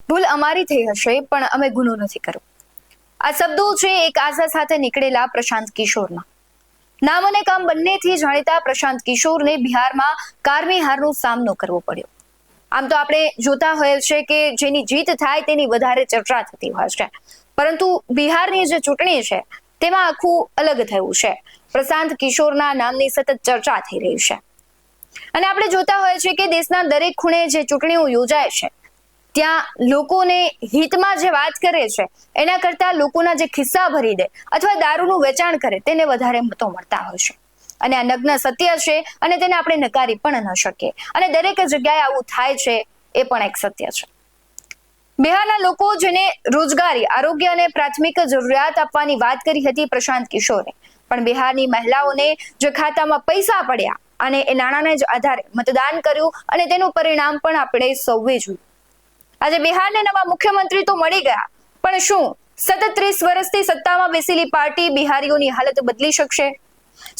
ભૂલ અમારી થઈ હશે પણ અમે ગુનો નથી કર્યો. આ શબ્દો છે એક આશા સાથે નીકળેલા પ્રશાંત કિશોરના. નામ અને કામ બંનેથી જાણીતા પ્રશાંત કિશોરને બિહારમાં કારમી હારનો સામનો કરવો પડ્યો. આમ તો આપણે જોતા હોઈએ છે કે જેની જીત થાય તેની વધારે ચર્ચા થતી હોય છે, પરંતુ બિહારની જે ચૂંટણી છે તેમાં આખું અલગ થયું છે. પ્રશાંત કિશોરના નામની સતત ચર્ચા થઈ રહી છે અને આપણે જોતા હોઈએ છીએ કે દેશના દરેક ખૂણે જે ચૂંટણીઓ યોજાય છે ત્યાં લોકોને હિતમાં જે વાત કરે છે એના કરતા લોકોના જે ખિસ્સા ભરી દે અથવા દારૂનું વેચાણ કરે તેને વધારે મતો મળતા હોય છે. અને આ નગ્ન સત્ય છે અને તેને આપણે નકારી પણ ન શકીએ અને દરેક જગ્યાએ આવું થાય છે એ પણ એક સત્ય છે. બિહારના લોકો જેને રોજગારી, આરોગ્ય અને પ્રાથમિક જરૂરિયાત આપવાની વાત કરી હતી પ્રશાંત કિશોરે, પણ બિહારની મહિલાઓને જે ખાતામાં પૈસા પડ્યા અને એ નાણાંને જ આધારે મતદાન કર્યું અને તેનું પરિણામ પણ આપણે સૌએ જોયું. આજે બિહારને નવા મુખ્યમંત્રી તો મળી ગયા, પણ શું સતત 30 વર્ષથી સત્તામાં બેસેલી પાર્ટી બિહારીઓની હાલત બદલી શકશે?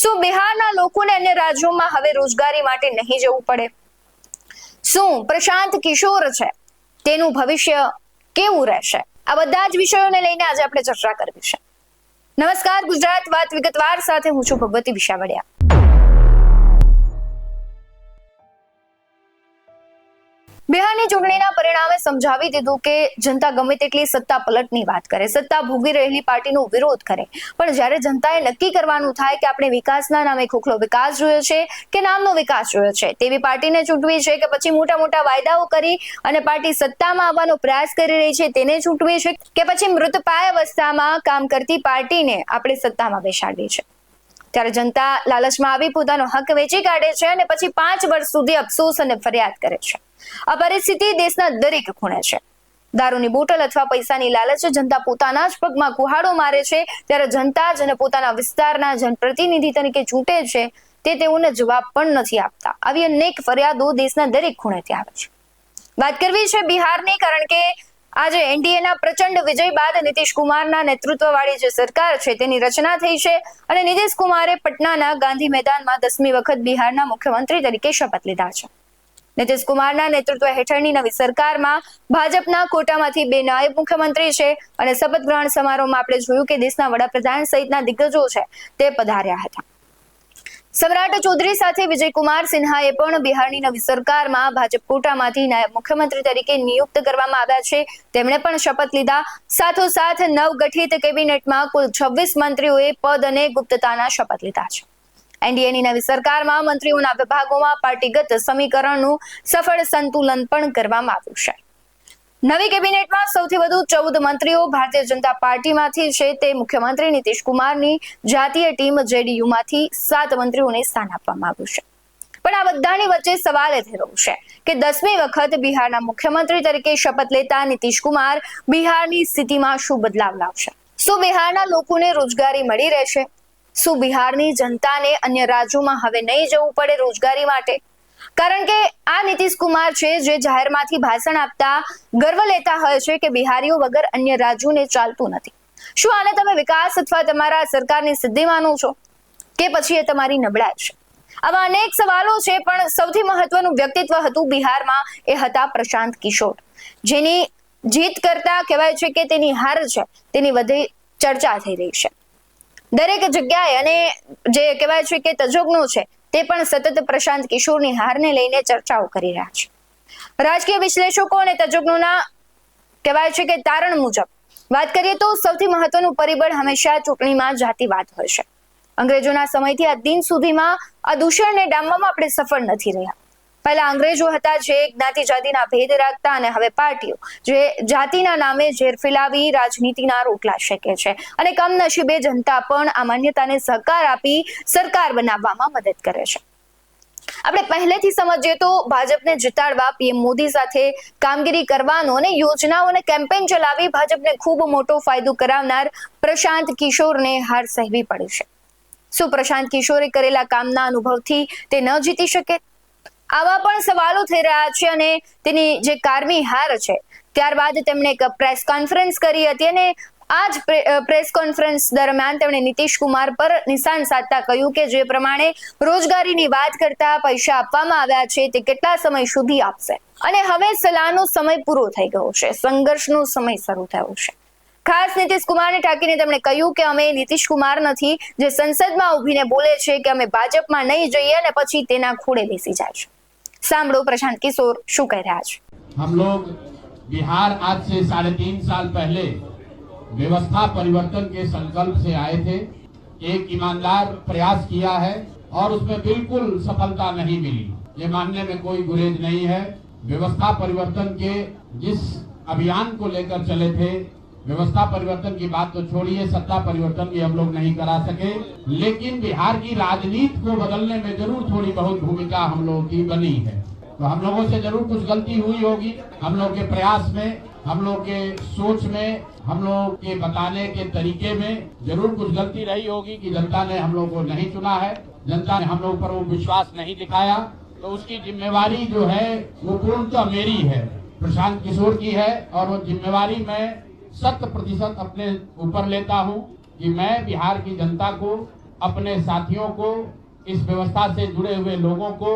શું બિહારના લોકોને અન્ય રાજ્યોમાં હવે રોજગારી માટે નહીં જવું પડે? શું પ્રશાંત કિશોર છે તેનું ભવિષ્ય કેવું રહેશે? આ બધા જ વિષયોને લઈને આજે આપણે ચર્ચા કરવી છે. નમસ્કાર, ગુજરાત વાત વિગતવાર સાથે હું છું ભગવતી વિશાવડિયા. બિહારની ચૂંટણીના પરિણામે સમજાવી દીધું કે જનતા ગમે તેટલી સત્તા પલટની વાત કરે, સત્તા ભોગવી રહેલી પાર્ટીનો વિરોધ કરે, પણ જ્યારે જનતાએ નક્કી કરવાનું થાય કે આપણે વિકાસના નામે ખોખલો વિકાસ જોયો છે કે નામનો વિકાસ જોયો છે, તેવી પાર્ટીને ચૂંટવી છે કે પછી મોટા મોટા વાયદાઓ કરી અને પાર્ટી સત્તામાં આવવાનો પ્રયાસ કરી રહી છે તેને ચૂંટવી છે કે પછી મૃતપાય અવસ્થામાં કામ કરતી પાર્ટીને આપણે સત્તામાં બેસાડવી છે, ત્યારે જનતા લાલચમાં આવી પોતાનો હક વેચી કાઢે છે અને પછી 5 વર્ષ સુધી અફસોસ અને ફરિયાદ કરે છે. આ પરિસ્થિતિ દેશના દરેક ખૂણે છે. દારૂની બોટલ અથવા પૈસાની લાલચ જનતા પોતાના જ પગમાં કુહાડો મારે છે, ત્યારે જનતા જેને પોતાના વિસ્તારના જનપ્રતિનિધિ તરીકે ચૂંટે છે તે તેઓને જવાબ પણ નથી આપતા. આવી અનેક ફરિયાદો દેશના દરેક ખૂણેથી આવે છે. વાત કરવી છે બિહારની, કારણ કે આજે એનડીએના પ્રચંડ વિજય બાદ નીતિશ કુમારના નેતૃત્વવાળી જે સરકાર છે તેની રચના થઈ છે અને નીતિશ કુમારે પટનાના ગાંધી મેદાનમાં 10મી વખત બિહારના મુખ્યમંત્રી તરીકે શપથ લીધા છે. નીતિશ કુમારના નેતૃત્વ હેઠળની નવી સરકારમાં ભાજપના કોટામાંથી 2 નાયબ મુખ્યમંત્રી છે અને શપથ ગ્રહણ સમારોહમાં આપણે જોયું કે દેશના વડાપ્રધાન સહિતના દિગ્ગજો છે તે પધાર્યા હતા. સમ્રાટ ચૌધરી સાથે વિજયકુમાર સિન્હાએ પણ બિહારની નવી સરકારમાં ભાજપ કોટામાંથી નાયબ મુખ્યમંત્રી તરીકે નિયુક્ત કરવામાં આવ્યા છે. તેમણે પણ શપથ લીધા. સાથોસાથ નવગઠિત કેબિનેટમાં કુલ 26 મંત્રીઓએ પદ અને ગુપ્તતાના શપથ લીધા છે. એનડીએની નવી સરકારમાં મંત્રીઓના વિભાગોમાં પાર્ટીગત સમીકરણનું સફળ સંતુલન પણ કરવામાં આવ્યું છે. નવી કેબિનેટમાં સૌથી વધુ 14 મંત્રીઓ ભારતીય જનતા પાર્ટીમાંથી છે, તે મુખ્યમંત્રી નીતિશ કુમારની જાતીય ટીમ જેડીયુમાંથી 7 મંત્રીઓને સ્થાન આપવામાં આવ્યું છે. પણ આ બધાની વચ્ચે સવાલ એ થઈ રહ્યો છે કે 10મી વખત બિહારના મુખ્યમંત્રી તરીકે શપથ લેતા નીતિશ કુમાર બિહારની સ્થિતિમાં શું બદલાવ લાવશે? શું બિહારના લોકોને રોજગારી મળી રહેશે? શું બિહારની જનતાને અન્ય રાજ્યોમાં હવે નહીં જવું પડે રોજગારી માટે? કારણ કે આ નીતિશ કુમાર છે જે જાહેરમાંથી ભાષણ આપતા ગર્વ લેતા હોય છે કે બિહારીઓ વગર અન્ય રાજ્યોને ચાલતું નથી. શું આને તમે વિકાસ અથવા તમારા સરકારની સિદ્ધિ માનો છો કે પછી એ તમારી નબળાઈ છે? આવા અનેક સવાલો છે, પણ સૌથી મહત્વનું વ્યક્તિત્વ હતું બિહારમાં એ હતા પ્રશાંત કિશોર, જેની જીત કરતા કહેવાય છે કે તેની હાર છે તેની વધુ ચર્ચા થઈ રહી છે દરેક જગ્યાએ, અને જે કહેવાય છે કે તજજ્ઞો છે તે પણ સતત પ્રશાંત કિશોરની હારને લઈને ચર્ચાઓ કરી રહ્યા છે. રાજકીય વિશ્લેષકો અને તજજ્ઞોના કહેવાય છે કે તારણ મુજબ વાત કરીએ તો સૌથી મહત્વનું પરિબળ હંમેશા ચૂંટણીમાં જાતિવાદ હોય છે. અંગ્રેજોના સમયથી આ દિન સુધીમાં આ દૂષણને ડામવામાં આપણે સફળ નથી રહ્યા. પહેલા અંગ્રેજો હતા જે જ્ઞાતિ જાતિના ભેદ રાખતા, અને હવે પાર્ટીઓ જે જાતિના નામે ઝેર ફેલાવી રાજનીતિના રોટલા શેકે છે અને કમનસીબે જનતા પણ આ માન્યતાને સહકાર આપી સરકાર બનાવવામાં મદદ કરે છે. આપણે પહેલેથી સમજીએ તો ભાજપને જીતાડવા પીએમ મોદી સાથે કામગીરી કરવાનો અને યોજનાઓ અને કેમ્પેન ચલાવી ભાજપને ખૂબ મોટો ફાયદો કરાવનાર પ્રશાંત કિશોરને હાર સહેવી પડી છે. શું પ્રશાંત કિશોરે કરેલા કામના અનુભવથી તે ન જીતી શકે? આવા પણ સવાલો થઈ રહ્યા છે અને તેની જે કારમી હાર છે ત્યારબાદ તેમણે એક પ્રેસ કોન્ફરન્સ કરી હતી અને આજ પ્રેસ કોન્ફરન્સ દરમિયાન તેમણે નીતિશ કુમાર પર નિશાન સાધતા કહ્યું કે જે પ્રમાણે રોજગારીની વાત કરતા પૈસા આપવામાં આવ્યા છે તે કેટલા સમય સુધી આપશે અને હવે સલાહનો સમય પૂરો થઈ ગયો છે, સંઘર્ષનો સમય શરૂ થયો છે। ખાસ નીતિશ કુમારને ટાંકીને તેમણે કહ્યું કે અમે નીતિશ કુમાર નથી જે સંસદમાં ઊભીને બોલે છે કે અમે ભાજપમાં નહીં જઈએ અને પછી તેના ખોળે બેસી જાય છે। સાંભળો પ્રશાંત કિશોર શું કહી રહ્યા છે। हम लोग बिहार आज से 3.5 साल पहले व्यवस्था परिवर्तन के संकल्प से आए थे। एक ईमानदार प्रयास किया है और उसमें बिल्कुल सफलता नहीं मिली, ये मानने में कोई गुरेज नहीं है। व्यवस्था परिवर्तन के जिस अभियान को लेकर चले थे, व्यवस्था परिवर्तन की बात तो छोड़िए, सत्ता परिवर्तन भी हम लोग नहीं करा सके, लेकिन बिहार की राजनीति को बदलने में जरूर थोड़ी बहुत भूमिका हम लोगों की बनी है। तो हम लोगों से जरूर कुछ गलती हुई होगी, हम लोग के प्रयास में, हम लोग के सोच में, हम लोग के बताने के तरीके में जरूर कुछ गलती रही होगी कि जनता ने हम लोग को नहीं चुना है, जनता ने हम लोग पर वो विश्वास नहीं दिखाया। तो उसकी जिम्मेवारी जो है वो पूर्णतः मेरी है, प्रशांत किशोर की है, और वो जिम्मेवारी मैं 100% अपने ऊपर लेता हूँ कि मैं बिहार की जनता को, अपने साथियों को, इस व्यवस्था से जुड़े हुए लोगों को,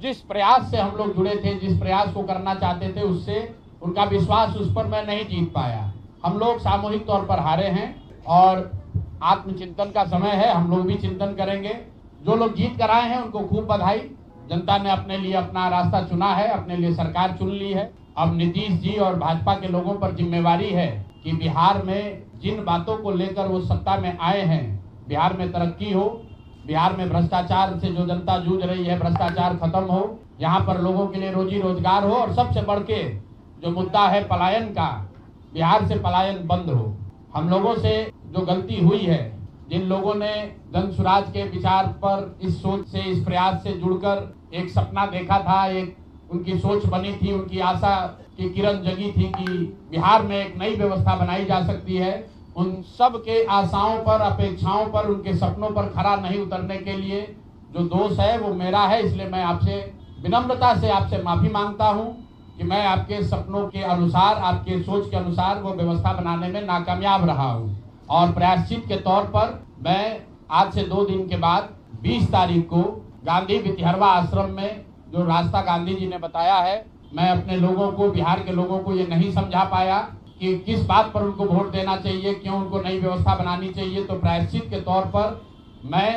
जिस प्रयास से हम लोग जुड़े थे, जिस प्रयास को करना चाहते थे, उससे उनका विश्वास उस पर मैं नहीं जीत पाया। हम लोग सामूहिक तौर पर हारे हैं और आत्मचिंतन का समय है, हम लोग भी चिंतन करेंगे। जो लोग जीत कर आए हैं उनको खूब बधाई, जनता ने अपने लिए अपना रास्ता चुना है, अपने लिए सरकार चुन ली है। अब नीतीश जी और भाजपा के लोगों पर जिम्मेवारी है कि बिहार में जिन बातों को लेकर वो सत्ता में आए हैं, बिहार में तरक्की हो, बिहार में भ्रष्टाचार से जो जनता जूझ रही है भ्रष्टाचार खत्म हो, यहाँ पर लोगों के लिए रोजी रोजगार हो, और सबसे बढ़ के जो मुद्दा है पलायन का, बिहार से पलायन बंद हो। हम लोगों से जो गलती हुई है, जिन लोगों ने जन स्वराज के विचार पर, इस सोच से, इस प्रयास से जुड़कर एक सपना देखा था, एक उनकी सोच बनी थी, उनकी आशा की किरण जगी थी कि बिहार में एक नई व्यवस्था बनाई जा सकती है, उन सब के आशाओं पर, अपेक्षाओं पर, उनके सपनों पर खरा नहीं उतरने के लिए जो दोष है वो मेरा है। इसलिए मैं आपसे विनम्रता से आपसे माफी मांगता हूं कि मैं आपके सपनों के अनुसार, आपके सोच के अनुसार वो व्यवस्था बनाने में नाकामयाब रहा हूं। और प्रायश्चित के तौर पर मैं आज से 2 दिन के बाद 20 तारीख को गांधी वितिहरवा आश्रम में, जो रास्ता गांधी जी ने बताया है, मैं अपने लोगों को, बिहार के लोगों को ये नहीं समझा पाया कि किस बात पर उनको वोट देना चाहिए, क्यों उनको नई व्यवस्था बनानी चाहिए। तो प्रायश्चित के तौर पर मैं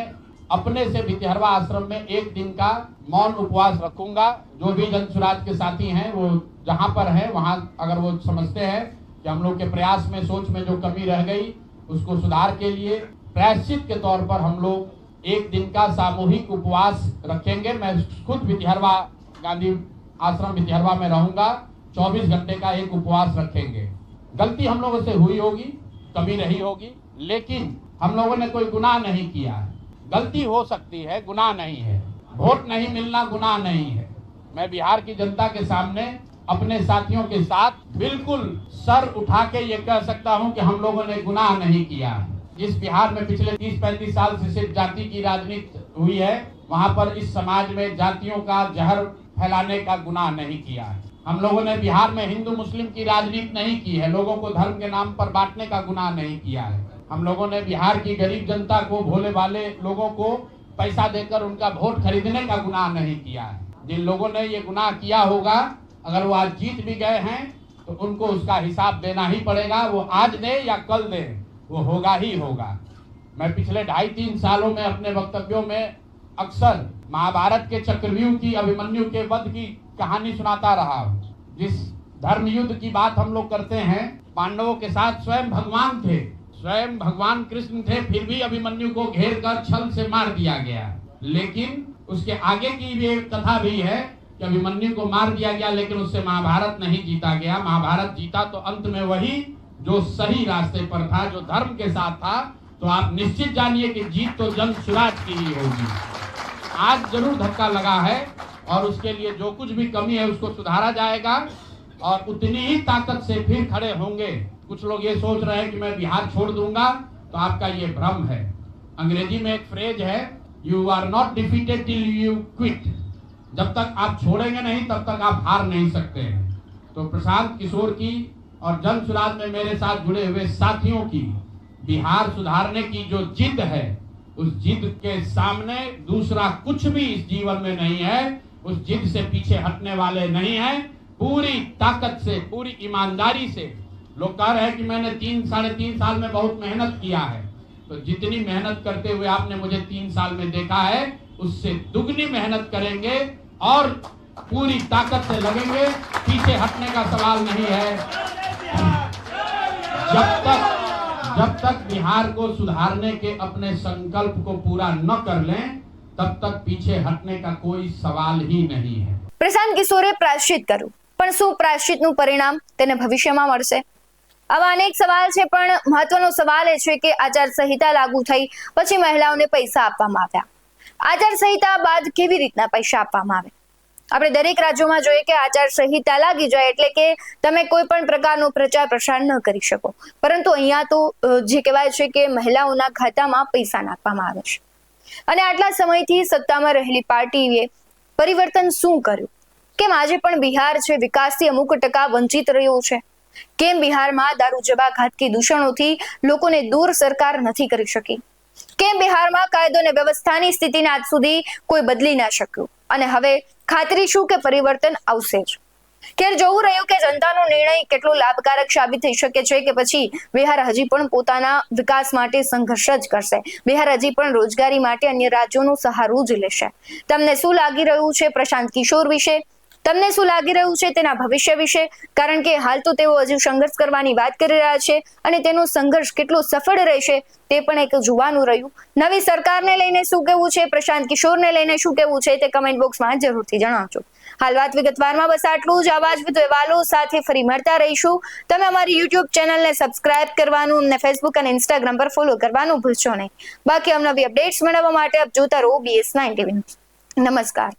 अपने से वितिहरवा आश्रम में 1 दिन का मौन उपवास रखूंगा। जो भी जन स्वराज के साथी हैं वो जहां पर हैं वहां, अगर वो समझते हैं कि हम लोग के प्रयास में, सोच में जो कमी रह गई, उसको सुधार के लिए प्रायश्चित के तौर पर हम लोग 1 दिन का सामूहिक उपवास रखेंगे। मैं खुद वितिहरवा, गांधी आश्रम वितिहरवा में रहूंगा, 24 घंटे का एक उपवास रखेंगे। गलती हम लोगों से हुई होगी, कमी रही होगी, लेकिन हम लोगों ने कोई गुनाह नहीं किया है। गलती हो सकती है, गुनाह नहीं है। वोट नहीं मिलना गुनाह नहीं है। मैं बिहार की जनता के सामने अपने साथियों के साथ बिल्कुल सर उठा के ये कह सकता हूं कि हम लोगों ने गुनाह नहीं किया। जिस बिहार में पिछले 30-35 साल से सिर्फ जाति की राजनीति हुई है, वहां पर इस समाज में जातियों का जहर फैलाने का गुनाह नहीं किया है। हम लोगों ने बिहार में हिंदू मुस्लिम की राजनीति नहीं की है, लोगों को धर्म के नाम पर बांटने का गुनाह नहीं किया है। हम लोगों ने बिहार की गरीब जनता को, भोले वाले लोगों को पैसा देकर उनका वोट खरीदने का गुनाह नहीं किया है। जिन लोगों ने ये गुनाह किया होगा, अगर वो आज जीत भी गए हैं तो उनको उसका हिसाब देना ही पड़ेगा। वो आज दे या कल दे, वो होगा ही होगा। मैं पिछले 2.5-3 सालों में अपने वक्तव्यों में अक्सर महाभारत के चक्रव्यूह की, अभिमन्यु के वध की कहानी सुनाता रहा हूँ। जिस धर्म युद्ध की बात हम लोग करते हैं, पांडवों के साथ स्वयं भगवान थे, स्वयं भगवान कृष्ण थे, फिर भी अभिमन्यु को घेर कर छल से मार दिया गया। लेकिन उसके आगे की भी एक कथा भी है कि अभिमन्यु को मार दिया गया, लेकिन उससे महाभारत नहीं जीता गया। महाभारत जीता तो अंत में वही जो सही रास्ते पर था, जो धर्म के साथ था। तो आप निश्चित जानिए कि जीत तो जन स्वराज की ही होगी। आज जरूर धक्का लगा है और उसके लिए जो कुछ भी कमी है उसको सुधारा जाएगा और उतनी ही ताकत से फिर खड़े होंगे। कुछ लोग ये सोच रहे हैं कि मैं बिहार छोड़ दूंगा, तो आपका ये भ्रम है। अंग्रेजी में एक फ्रेज है, you are not defeated till you quit. जब तक आप छोड़ेंगे नहीं तब तक आप हार नहीं सकते हैं। तो प्रशांत किशोर की और जन सुराज में मेरे साथ जुड़े हुए साथियों की बिहार सुधारने की जो जिद है, उस जिद के सामने दूसरा कुछ भी इस जीवन में नहीं है। उस जिद से पीछे हटने वाले नहीं है। पूरी ताकत से, पूरी ईमानदारी से। लोग कह रहे हैं कि मैंने 3-3.5 साल में बहुत मेहनत किया है, तो जितनी मेहनत करते हुए आपने मुझे 3 साल में देखा है, उससे दुगनी मेहनत करेंगे और पूरी ताकत से लगेंगे। पीछे हटने का सवाल नहीं है। जब तक बिहार को सुधारने के अपने संकल्प को पूरा न कर लें, तब तक पीछे हटने का कोई सवाल ही नहीं है। પ્રશાંત કિશોરે પ્રાયશ્ચિત કર્યું, પણ શું પ્રાયશ્ચિતનું પરિણામ તેને ભવિષ્યમાં મળશે? આવા અનેક સવાલ છે, પણ મહત્વનો સવાલ એ છે કે આચારસંહિતા લાગુ થઈ પછી મહિલાઓને પૈસા આપવામાં આવ્યા. આચારસંહિતા બાદ કેવી રીતના પૈસા આપવામાં આવે? આપણે દરેક રાજ્યોમાં જોઈએ કે આચારસંહિતા લાગી જાય એટલે કે તમે કોઈ પણ પ્રકારનો પ્રચાર પ્રસાર ન કરી શકો, પરંતુ અહીંયા તો જે કહેવાય છે કે મહિલાઓના ખાતામાં પૈસા નાખવામાં આવે છે. અને આટલા સમયથી સત્તામાં રહેલી પાર્ટીએ પરિવર્તન શું કર્યું? કેમ આજે પણ બિહાર છે વિકાસથી અમુક ટકા વંચિત રહ્યું છે? કેમ બિહારમાં દારૂ જેવા ઘાતકી દૂષણોથી લોકોને દૂર સરકાર નથી કરી શકી? કેમ બિહારમાં કાયદો અને વ્યવસ્થાની સ્થિતિને આજ સુધી કોઈ બદલી ના શક્યું? અને હવે ખાતરી શું કે પરિવર્તન આવશે જ? ખેર જોવું રહ્યું કે જનતાનો નિર્ણય કેટલો લાભકારક સાબિત થઈ શકે છે કે પછી બિહાર હજી પણ પોતાના વિકાસ માટે સંઘર્ષ જ કરશે. બિહાર હજી પણ રોજગારી માટે અન્ય રાજ્યોનો સહારો જ લેશે. તમને શું લાગી રહ્યું છે પ્રશાંત કિશોર વિશે? તમને શું લાગી રહ્યું છે તેના ભવિષ્ય વિશે? કારણ કે હાલ તો તેઓ હજુ સંઘર્ષ કરવાની વાત કરી રહ્યા છે અને તેનો સંઘર્ષ કેટલો સફળ રહેશે તે પણ એક જોવાનું રહ્યું. નવી સરકારને લઈને શું કહેવું છે, પ્રશાંત કિશોરને લઈને શું કહેવું છે, તે કમેન્ટ બોક્સમાં જરૂરથી જણાવજો. હાલ વાત વિગતવારમાં બસ આટલું જ. આવા જ વધુ અહેવાલો સાથે ફરી મળતા રહીશું. તમે અમારી યુટ્યુબ ચેનલને સબસ્ક્રાઇબ કરવાનું, અમને ફેસબુક અને ઇન્સ્ટાગ્રામ પર ફોલો કરવાનું ભૂલશો નહીં. બાકી અવનવી અપડેટ્સ મેળવવા માટે આપ જોતા રહો BS9 TV. નમસ્કાર.